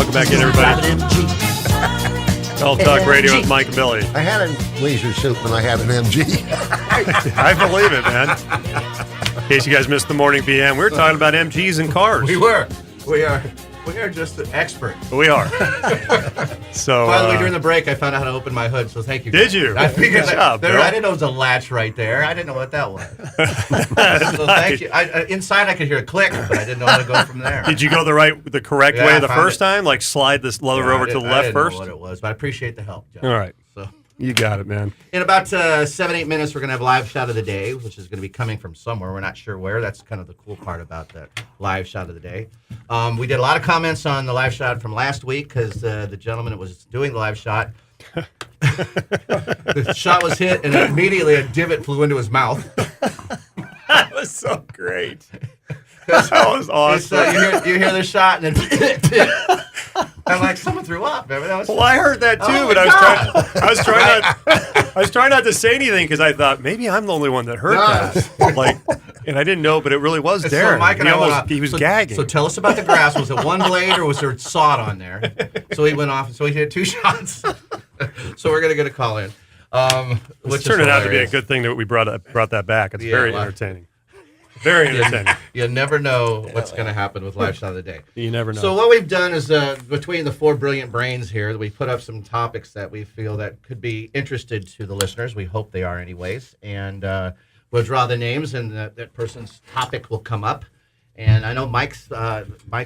Welcome back in, everybody. Golf Talk Radio with Mike and Billy. I had a leisure suit when I had an MG. I believe it, man. In case you guys missed the morning PM, we were talking about MGs and cars. We were. We are just an expert. We are. So, by the way, during the break, I found out how to open my hood, so thank you. Did you? I figured Good job, Bill. I didn't know it was a latch right there. I didn't know what that was. So thank you. Inside, I could hear a click, but I didn't know how to go from there. Did you go the correct way the first time? Like slide this lever over to the left first? I didn't know what it was, but I appreciate the help, John. All right. So you got it, man. in about 7-8 minutes, we're going to have live shot of the day, which is going to be coming from somewhere. We're not sure where. That's kind of the cool part about that live shot of the day. We did a lot of comments on the live shot from last week because the gentleman that was doing the live shot, the shot was hit and immediately a divot flew into his mouth. That was so great. That was awesome. You hear the shot and then I'm like, someone threw up. Well, I heard that too, but I was trying not to say anything because I thought maybe I'm the only one that heard that. Like, and I didn't know, but it really was Darren. So Mike and he was gagging. So tell us about the grass. Was it one blade or was there sod on there? So he went off. So he hit 2 shots. So we're gonna get a call in. Which turned out to be a good thing that we brought that back. It's very entertaining. Very entertaining. You never know what's going to happen with Live Shot of the Day. You never know. So what we've done is, between the 4 brilliant brains here, we put up some topics that we feel that could be interested to the listeners. We hope they are anyways. And we'll draw the names, and that person's topic will come up. And I know Mike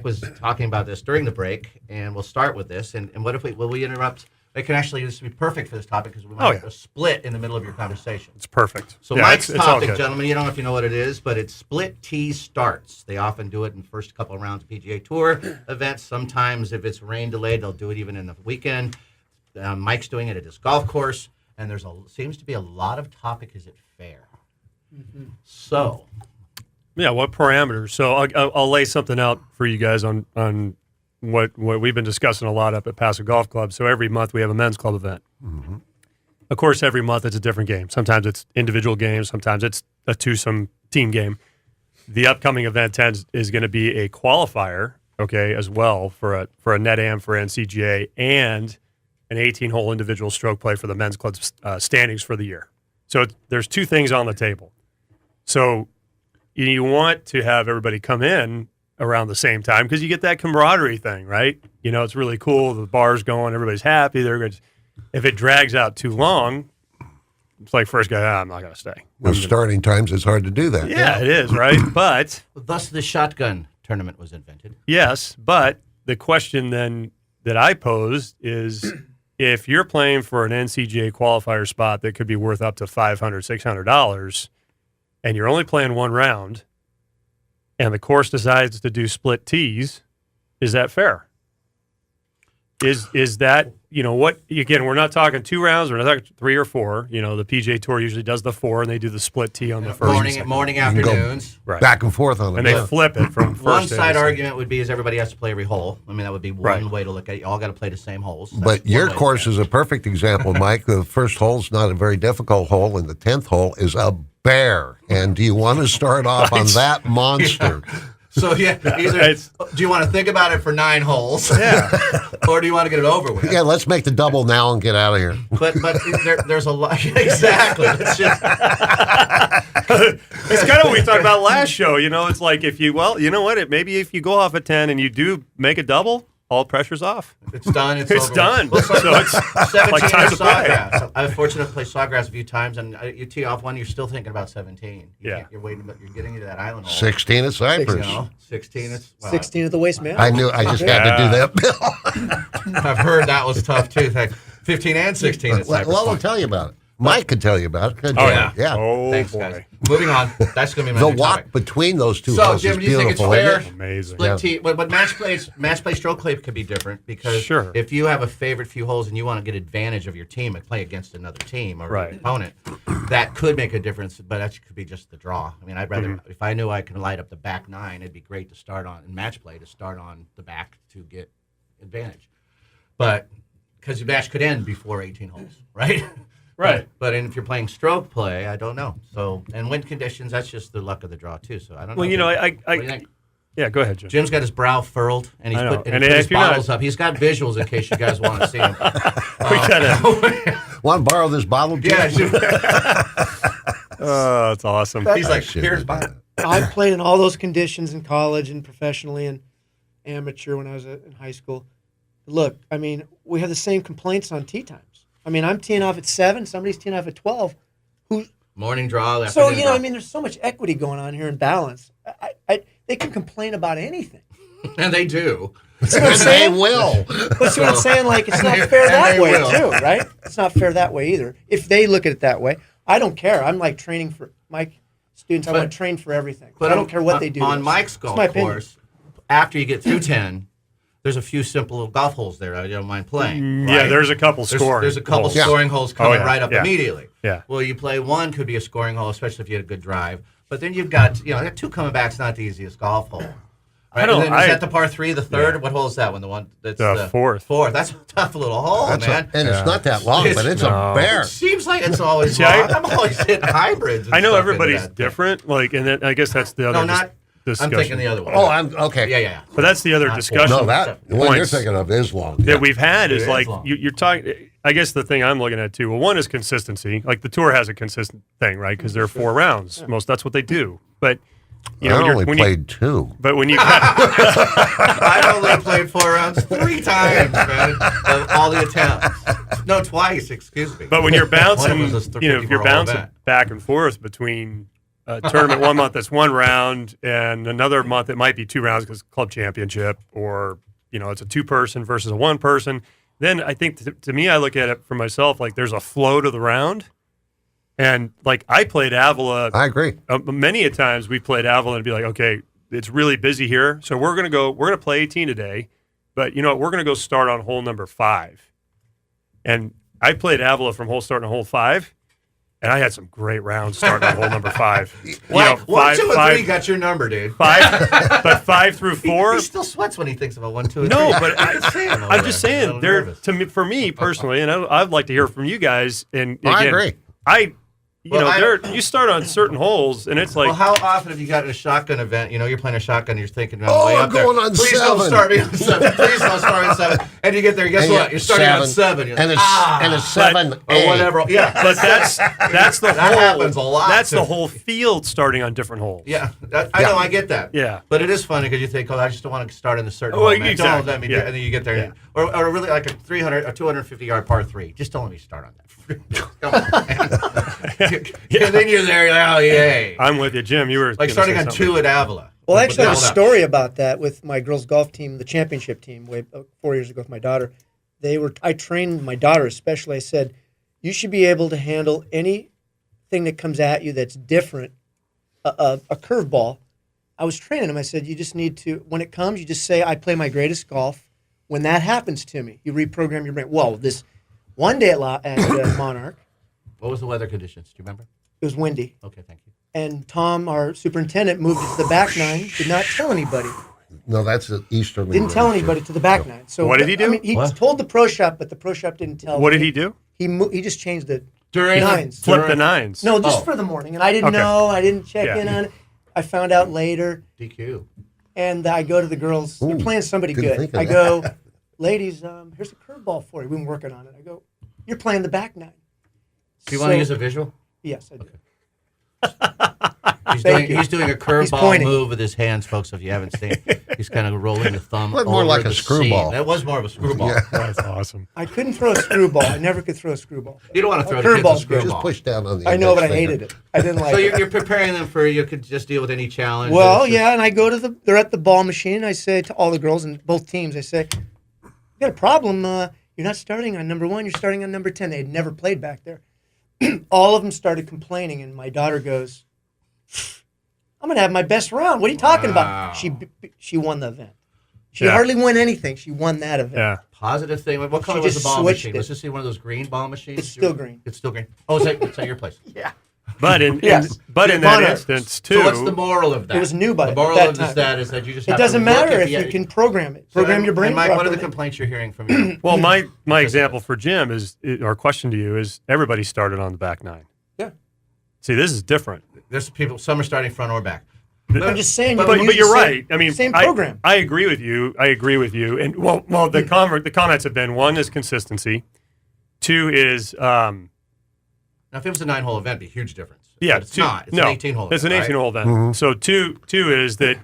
was talking about this during the break, and we'll start with this. And what if will we interrupt? It can actually this would be perfect for this topic because we might have a split in the middle of your conversation. It's perfect. So Mike's topic, gentlemen, you don't know if you know what it is, but it's split tee starts. They often do it in the first couple of rounds of PGA Tour events. Sometimes if it's rain delayed, they'll do it even in the weekend. Mike's doing it at his golf course, and seems to be a lot of topic. Is it fair? Mm-hmm. So, yeah, what parameters? So I'll lay something out for you guys on what we've been discussing a lot up at Paso Golf Club. So every month we have a men's club event. Mm-hmm. Of course, every month it's a different game. Sometimes it's individual games. Sometimes it's a twosome team game. The upcoming event is going to be a qualifier, okay, as well for a net am for NCGA and an 18-hole individual stroke play for the men's club standings for the year. So there's 2 things on the table. So you want to have everybody come in around the same time because you get that camaraderie thing, right? You know, it's really cool. The bar's going, everybody's happy. If it drags out too long, it's like first guy, I'm not going to stay. With starting times, it's hard to do that. Yeah, it is, right? But thus the shotgun tournament was invented. Yes, but the question then that I posed is if you're playing for an NCGA qualifier spot that could be worth up to $500, $600, and you're only playing 1 round, and the course decides to do split tees, is that fair? Is that, what, again, we're not talking 2 rounds, we're not talking 3 or 4. The PGA Tour usually does the 4, and they do the split tee on the first. Morning afternoons. Right. Back and forth on it. And they flip it from first. One side argument would be is everybody has to play every hole. I mean, that would be one way to look at it. You all got to play the same holes. But your course is a perfect example, Mike. The first hole's not a very difficult hole, and the 10th hole is a bear. And do you want to start off on that monster? Yeah. So, do you want to think about it for 9 holes? Yeah. Or do you want to get it over with? Yeah, let's make the double now and get out of here. But there's a lot. Exactly. It's just. It's kind of what we talked about last show. It's like maybe if you go off at 10 and you do make a double, all pressure's off. It's done. It's done. Well, so it's 17 like time to sawgrass. I was fortunate to play sawgrass a few times, and you tee off one, you're still thinking about 17. You're waiting, but you're getting into that island hole. 16 at Cypress. 16. 16 at the Waste Man. I knew. I just had to do that, Bill. I've heard that was tough too. 15 and 16 at Cypress. Well, I'll tell you about it. Mike could tell you about it. Oh, yeah. Yeah. Oh, thanks, boy. guys. Moving on. That's going to be my The new walk topic. between those 2 So, holes Jim, is do you think it's beautiful, fair? isn't it? Amazing. Split tee, but match play stroke play could be different because if you have a favorite few holes and you want to get advantage of your team and play against another team or an opponent, that could make a difference, but that could be just the draw. I mean, I'd rather, if I knew I could light up the back 9, it'd be great to start on, in match play, to start on the back to get advantage. But, because the match could end before 18 holes, right? Right. But if you're playing stroke play, I don't know. So, and wind conditions, that's just the luck of the draw, too. So, I don't know. Well, what do you think? Yeah, go ahead, Jim. Jim's got his brow furled, and he's I know. put, and And he put if his you're not- bottles up. He's got visuals in case you guys want to see him. We gotta. Want to borrow this bottle? Jim? Yeah, Oh, that's awesome. he's like, Shit, here's man. bottle. I played in all those conditions in college and professionally and amateur when I was in high school. Look, I mean, we have the same complaints on tee times. I mean, I'm teeing off at 7, somebody's teeing off at 12. Morning draw. So, afternoon you know, draw. I mean, there's so much equity going on here in balance. They can complain about anything. And they do. See what I'm And they saying? will. But see what I'm saying? Like, it's not And fair they that way, will. too, right? It's not fair that way either. If they look at it that way, I don't care. I'm like training for my students. I But- want to train for everything. But I don't care what they do. On Mike's It's golf my opinion. course, after you get through 10, there's a few simple little golf holes there I don't mind playing. Yeah, right? there's a couple scoring. There's a couple holes. scoring holes coming yeah, right up yeah. immediately. Yeah. Well, you play one, could be a scoring hole, especially if you had a good drive. But then you've got, two coming back's not the easiest golf hole. Right? don't- And then is I- that the par 3, the third? Yeah. What hole is that one? The one that's The fourth. Fourth. That's a tough little hole, That's man. and it's not that long, but it's No. a bear. It seems like it's always See, long. I'm always hitting hybrids. And I know stuff into everybody's that. different. Like, and then I guess that's the other No, not. discussion. I'm thinking the other one. Oh, I'm okay. Yeah. But that's the other Not discussion. No, that the one you're Points thinking of is long. that Yeah. we've had It is is like long. you're talking. I guess the thing I'm looking at too. Well, one is consistency. Like the tour has a consistent thing, right? Because there are 4 rounds. That's what they do. But you know, I when only when played 2. but when you I only played 4 rounds 3 times, man, of all the attempts. No, twice, excuse me. but when you're bouncing, One of us is you know, if you're 54 bouncing event. back and forth between a tournament one month that's 1 round and another month it might be 2 rounds because club championship, or you know, it's a 2-person versus a 1-person. Then I think to me, I look at it for myself like there's a flow to the round. And like I played Avila I agree. many a times we played Avila and be like, okay, it's really busy here, so we're gonna play 18 today, but you know what, we're gonna go start on hole number 5. And I played Avila from hole 5, and I had some great rounds starting on hole number 5. You know, 1, 2, and 3 got your number, dude. 5, but 5 through 4. He still sweats when he thinks about 1, 2, and 3. No, but I can see him over I'm just there. saying, I'm there nervous. for me personally, and I'd like to hear from you guys. And again, I agree. You start on certain holes, and it's like, Well, how often have you got in a shotgun event? You know, you're playing a shotgun, you're thinking, Oh, way I'm up there. going on Please 7. don't start me on 7. Please don't start me on 7. And you get there, guess And what? You're starting on 7. You're and like, it's 7 or whatever. Yeah. but that's the That whole. happens a lot, That's the too. whole field starting on different holes. Yeah, I know, I get that. Yeah. But it is funny because you think, I just don't want to start in the certain Well, hole, man. exactly. Don't let me do Yeah. it. And then you get there, Yeah. or really like a 250-yard par 3. Just don't let me start on that. Come on, man. And then you're there, you're like, oh, yay. I'm with you, Jim. You were Like gonna starting say on something. 2 at Avila. Well, actually, I have a Hold up. story about that with my girls' golf team, the championship team, 4 years ago with my daughter. I trained my daughter especially. I said, you should be able to handle anything that comes at you that's different, a curveball. I was training them. I said, you just need to, when it comes, you just say, I play my greatest golf. When that happens to me, you reprogram your brain. Well, this one day at Monarch, What was the weather conditions? Do you remember? it was windy. Okay, thank you. And Tom, our superintendent, moved it to the back 9, did not tell anybody. No, that's the easterly. Didn't tell winds. anybody to the back 9. So What did he do? I mean, he What? told the pro shop, but the pro shop didn't tell. What me. did he do? He just changed the During nines. Flip the 9s. No, just Oh. for the morning, and I didn't Okay. know. I didn't check Yeah. in on it. I found out later, DQ. and I go to the girls. They're Ooh, playing somebody didn't good. think of I that. go, ladies, here's a curveball for you. We've been working on it. I go, you're playing the back 9. Do you want to use a visual? Yes, I do. He's you. doing a He's curveball pointing. move with his hands, folks. If you haven't seen, he's kind of rolling the thumb. Looked more over like the a screwball. seam. That was more of a screwball. Yeah. That's awesome. I couldn't throw a screwball. I never could throw a screwball. You don't want to throw A the kids curveball's a good. screwball. Just push down on the. I know, but I index finger. hated it. I didn't like So it. you're preparing them for you could just deal with any challenge. Well, It's just- yeah, and I go to they're at the ball machine. I say to all the girls and both teams, I say, you got a problem. You're not starting on number 1. You're starting on number 10. They had never played back there. All of them started complaining, and my daughter goes, I'm going to have my best round. What are you talking Wow. about? She won the event. She Yeah. hardly won anything. She won that event. Yeah. Positive thing. What color She was the just ball switched machine? it. Let's just see one of those green ball machines. It's still green. It's still green. Oh, it's at your place. Yeah. But in Yes. but in that Monarch. instance too. So what's the moral of that? It was new by the moral that of time. that is that you just It have doesn't to look matter at if you can program it. Program your brain And Mike, what are the properly. complaints you're hearing from you? Well, my example for Jim is, or question to you is, everybody started on the back 9. Yeah. See, this is different. There's people. Some are starting front or back. I'm just saying. But you're right. I mean, same program. I agree with you. And the comments have been: one is consistency, two is Now, if it was a 9-hole event, it'd be a huge difference. yeah, But it's not. It's an 18-hole. It's an 18-hole event. Mm-hmm. So two is that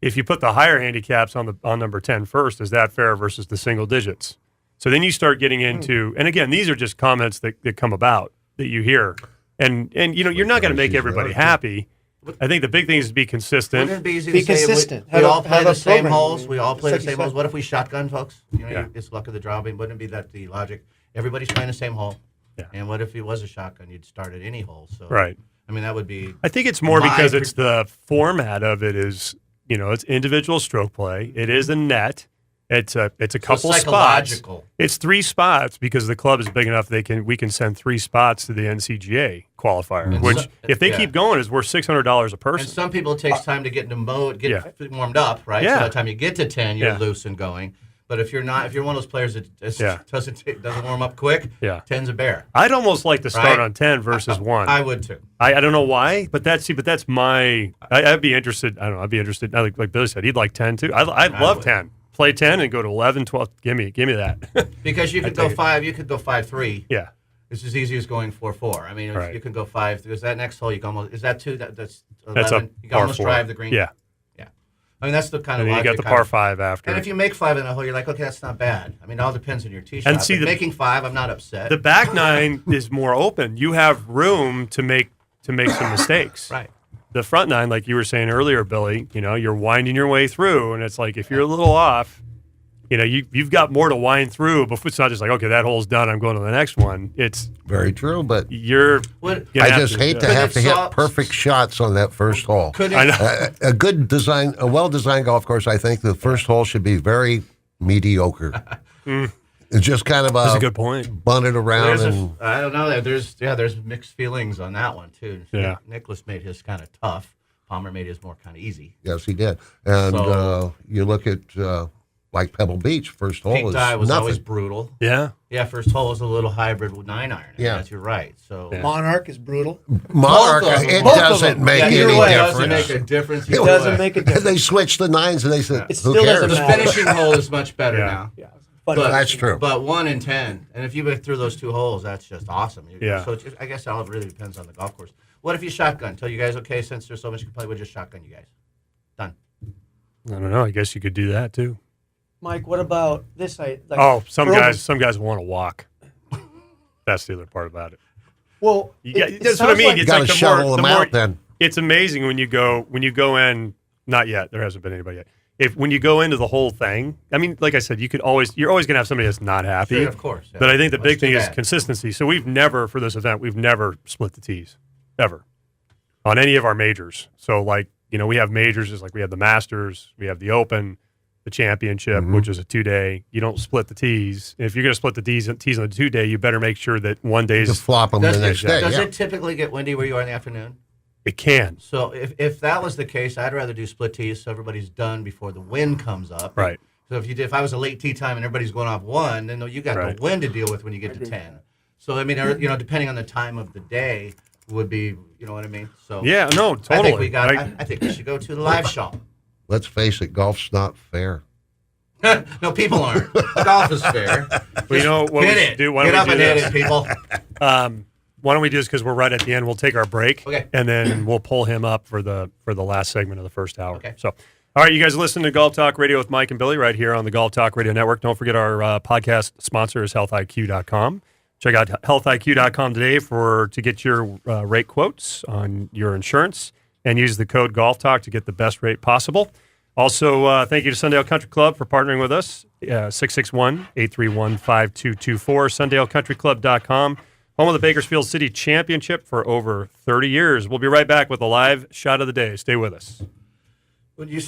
if you put the higher handicaps on number 10 first, is that fair versus the single digits? So then you start getting into, and again, these are just comments that come about that you hear, and you're not going to make everybody happy. I think the big thing is to be consistent. Wouldn't it be easy Be to say consistent. we all play Have the a same program. holes? We all play the Like you same holes. said. What if we shotgun, folks? Yeah. It's luck of the draw. Wouldn't it be that the logic? Everybody's playing the same hole. Yeah. And what if it was a shotgun? You'd start at any hole. So Right. I mean, that would be. I think it's more My because pre- it's the format of it is, it's individual stroke play. It is a net. It's a couple spots. psychological. It's 3 spots because the club is big enough we can send 3 spots to the NCGA qualifier, And which so- if they yeah. keep going is worth $600 a And person. some people it takes time to get into mode, get Yeah. warmed up, right? Yeah. So by the time you get to 10, you're Yeah. loose and going. But if you're one of those players that Yeah. doesn't warm up quick, Yeah. 10's a bear. I'd almost like to start Right. on 10 versus 1. I would too. I don't know why, but that's my. I'd be interested. I don't know. I'd be interested. Like Billy said, he'd like 10 too. I'd love would. 10. Play 10 and go to 11, 12. Give me that. Because you could go take it. 5, you could go 5-3. Yeah. It's as easy as going 4-4. I mean, if Right. you can go 5. Because that next hole, you can almost is that 2? That's 11. That's a You can par almost 4. drive the green. Yeah. Yeah. I mean, that's the kind And of then you logic got the kind par of- 5 after. And if you make 5 in a hole, you're like, okay, that's not bad. I mean, it all depends on your tee shot. And see, But making 5, I'm not upset. The back 9 is more open. You have room to make some mistakes. Right. The front 9, like you were saying earlier, Billy, you're winding your way through, and it's like if you're a little off, you've got more to wind through. Before it's not just like, okay, that hole's done, I'm going to the next one. It's Very true, but you're. What- gonna I have just hate to Could have it to hit solve- perfect shots on that first hole. Could it, I know. A well-designed golf course, I think the first hole should be very mediocre. It's just kind of That's a good point. bunt it around There's and I don't know. There's mixed feelings on that one too. Yeah. Nicholas made his kind of tough. Palmer made his more kind of easy. yes, he did. And So- you look at like Pebble Beach, first hole Pink is die was nothing. always brutal. Yeah. Yeah, first hole was a little hybrid with 9-iron. Yeah. That's you're right. So Monarch is brutal. Monarch, Both of them. it Both of doesn't them. make yeah, any either way, it doesn't difference. make a difference. It either doesn't way. make a And difference. they switched the 9s and they said, It who still doesn't cares? The matter. finishing hole is much better Yeah. now. Yeah. But That's true. But 1 and 10, and if you get through those 2 holes, that's just awesome. Yeah. So I guess it all really depends on the golf course. What if you shotgun? Tell you guys, okay, since there's so much you can play, we'll just shotgun you guys. Done. I don't know. I guess you could do that too. Mike, what about this? Some guys want to walk. That's the other part about it. Well, That's what I mean. Like, It's Got to like the shovel more, them the more, out then. It's amazing when you go in. Not yet. There hasn't been anybody yet. When you go into the whole thing, I mean, like I said, you're always going to have somebody that's not happy. Sure, of course. Yeah. But I think the Well, big it's too thing is bad. consistency. So we've never split the tees ever on any of our majors. So we have majors just like we have the Masters, we have the Open, the Championship, which is a 2-day. You don't split the tees. If you're going to split the tees on the 2-day, you better make sure that one To day's flop them the next day. Does Yeah. it typically get windy where you are in the afternoon? it can. So if that was the case, I'd rather do split tees so everybody's done before the wind comes up. Right. So if I was a late tee time and everybody's going off 1, then you got Right. the wind to deal with when you get to 10. So I mean, depending on the time of the day would be, you know what I mean. So Yeah, no, totally. I think we should go to the live shop. Let's face it, golf's not fair. No, people aren't. Golf is fair. Well, you know what Hit we it. should do? Why Get don't up we and do hit this? it, people. Why don't we do this because we're right at the end? We'll take our break, Okay. and then we'll pull him up for the last segment of the first hour. Okay. So, all right, you guys listen to Golf Talk Radio with Mike and Billy right here on the Golf Talk Radio Network. Don't forget our podcast sponsor is healthiq.com. Check out healthiq.com today to get your rate quotes on your insurance, and use the code Golf Talk to get the best rate possible. Also, thank you to Sundale Country Club for partnering with us. 661-831-5224, SundaleCountryClub.com. Home of the Bakersfield City Championship for over 30 years. We'll be right back with a live shot of the day. Stay with us. Would you